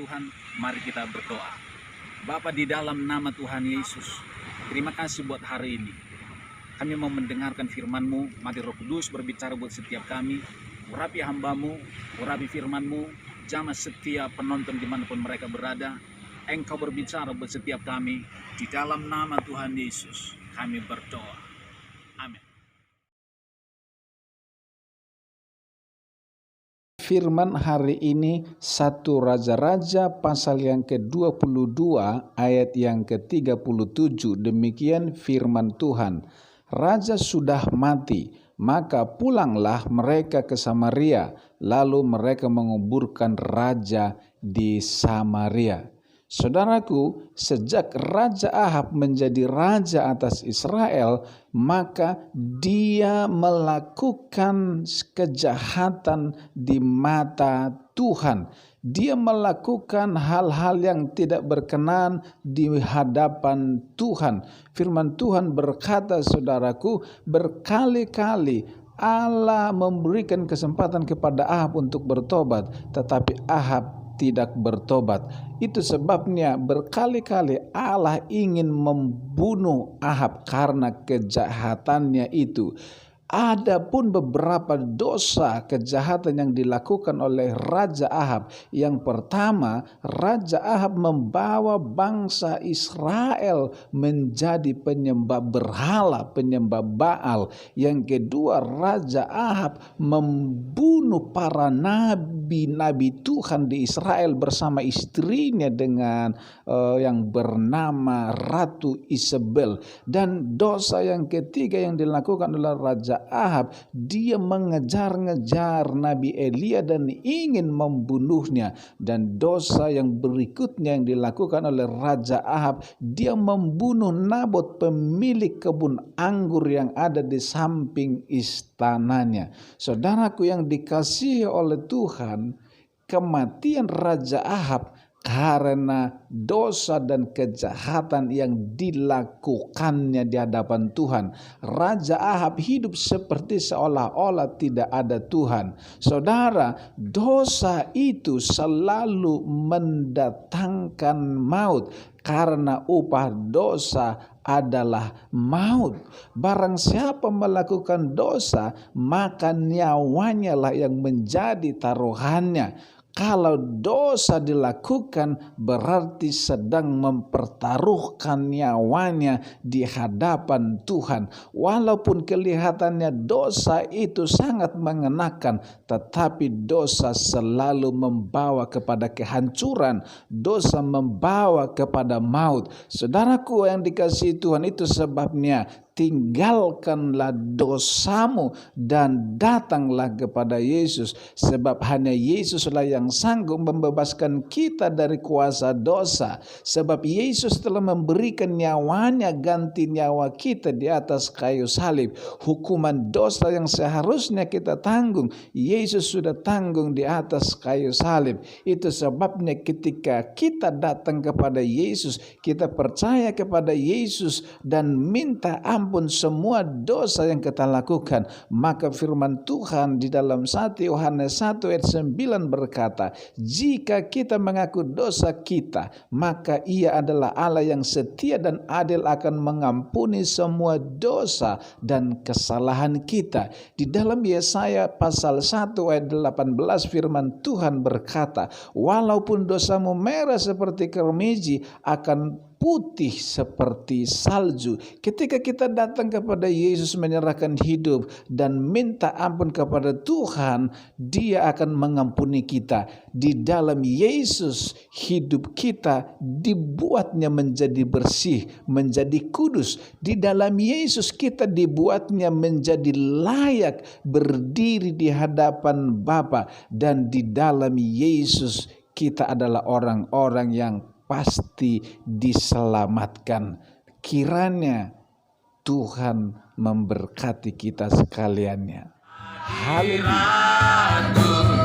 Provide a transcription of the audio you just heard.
Tuhan, mari kita berdoa. Bapa, di dalam nama Tuhan Yesus, terima kasih buat hari ini. Kami mau mendengarkan firman-Mu, mari Roh Kudus berbicara buat setiap kami. Urapi hamba-Mu, urapi firman-Mu, jamah setiap penonton dimanapun mereka berada. Engkau berbicara buat setiap kami. Di dalam nama Tuhan Yesus, kami berdoa. Amin. Firman hari ini 1 Raja-Raja pasal yang ke-22 ayat yang ke-37. Demikian firman Tuhan. Raja sudah mati, maka pulanglah mereka ke Samaria, lalu mereka menguburkan raja di Samaria. Saudaraku, sejak Raja Ahab menjadi raja atas Israel, maka dia melakukan kejahatan di mata Tuhan. Dia melakukan hal-hal yang tidak berkenan di hadapan Tuhan. Firman Tuhan berkata, saudaraku, berkali-kali Allah memberikan kesempatan kepada Ahab untuk bertobat, tetapi Ahab tidak bertobat. Itu sebabnya berkali-kali Allah ingin membunuh Ahab karena kejahatannya itu. Adapun beberapa dosa kejahatan yang dilakukan oleh Raja Ahab. Yang pertama, Raja Ahab membawa bangsa Israel menjadi penyembah berhala, penyembah Baal. Yang kedua, Raja Ahab membunuh para nabi Tuhan di Israel bersama istrinya dengan yang bernama Ratu Isabel. Dan dosa yang ketiga yang dilakukan oleh Raja Ahab, dia mengejar-ngejar Nabi Elia dan ingin membunuhnya. Dan dosa yang berikutnya yang dilakukan oleh Raja Ahab, dia membunuh Nabot, pemilik kebun anggur yang ada di samping istananya. Saudaraku yang dikasihi oleh Tuhan, kematian Raja Ahab karena dosa dan kejahatan yang dilakukannya di hadapan Tuhan. Raja Ahab hidup seperti seolah-olah tidak ada Tuhan. Saudara, dosa itu selalu mendatangkan maut, karena upah dosa adalah maut. Barang siapa melakukan dosa, maka nyawanya lah yang menjadi taruhannya. Kalau dosa dilakukan berarti sedang mempertaruhkan nyawanya di hadapan Tuhan. Walaupun kelihatannya dosa itu sangat mengenakan, tetapi dosa selalu membawa kepada kehancuran. Dosa membawa kepada maut. Saudaraku yang dikasihi Tuhan, itu sebabnya tinggalkanlah dosamu dan datanglah kepada Yesus, sebab hanya Yesuslah yang sanggup membebaskan kita dari kuasa dosa. Sebab Yesus telah memberikan nyawanya ganti nyawa kita di atas kayu salib. Hukuman dosa yang seharusnya kita tanggung, Yesus sudah tanggung di atas kayu salib. Itu sebabnya ketika kita datang kepada Yesus, kita percaya kepada Yesus dan minta ampun semua dosa yang kita lakukan, maka firman Tuhan di dalam 1 Yohanes 1 ayat 9 berkata, jika kita mengaku dosa kita, maka Ia adalah Allah yang setia dan adil akan mengampuni semua dosa dan kesalahan kita. Di dalam Yesaya pasal 1 ayat 18 firman Tuhan berkata, walaupun dosamu merah seperti kemeji, akan putih seperti salju. Ketika kita datang kepada Yesus menyerahkan hidup dan minta ampun kepada Tuhan, Dia akan mengampuni kita. Di dalam Yesus hidup kita dibuatnya menjadi bersih, menjadi kudus. Di dalam Yesus kita dibuatnya menjadi layak berdiri di hadapan Bapa, dan di dalam Yesus kita adalah orang-orang yang pasti diselamatkan. Kiranya Tuhan memberkati kita sekaliannya. Haleluya.